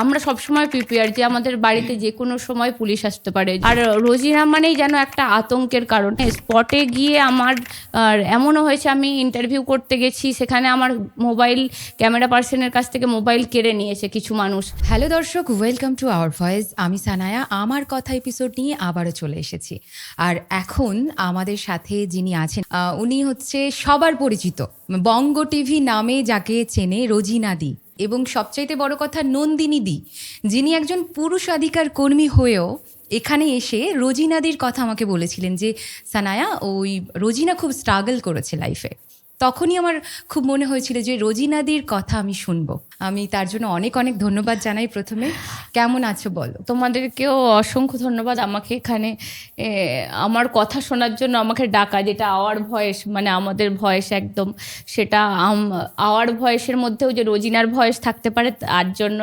আমরা সবসময় প্রিপেয়ার যে আমাদের বাড়িতে যে কোনো সময় পুলিশ আসতে পারে। আর রোজিনা মানেই যেন একটা আতঙ্কের কারণ। স্পটে গিয়ে আমার এমনও হয়েছে, আমি ইন্টারভিউ করতে গেছি, সেখানে আমার মোবাইল, ক্যামেরা পার্সনের কাছ থেকে মোবাইল কেড়ে নিয়েছে কিছু মানুষ। হ্যালো দর্শক, ওয়েলকাম টু আওয়ার ভয়েস। আমি সানায়া আমার কথা এপিসোড নিয়ে আবারও চলে এসেছি। আর এখন আমাদের সাথে যিনি আছেন উনি হচ্ছে সবার পরিচিত, বঙ্গ টিভি নামে যাকে চেনে রোজিনা দি, এবং সবচাইতে বড় কথা নন্দিনী দি, যিনি একজন পুরুষাধিকার কর্মী হয়েও এখানে এসে রোজিনাদির কথা আমাকে বলেছিলেন যে সানায়া, ওই রোজিনা খুব স্ট্রাগল করেছে লাইফে। তখনই আমার খুব মনে হয়েছিল যে রোজিনাদির কথা আমি শুনবো। আমি তার জন্য অনেক অনেক ধন্যবাদ জানাই। প্রথমে কেমন আছো বলো? তোমাদেরকেও অসংখ্য ধন্যবাদ আমাকে এখানে আমার কথা শোনার জন্য আমাকে ডাকা, যেটা আওয়ার ভয়েস, মানে আমাদের ভয়েস একদম সেটা। আওয়ার ভয়েসের মধ্যেও যে রোজিনার ভয়েস থাকতে পারে তার জন্য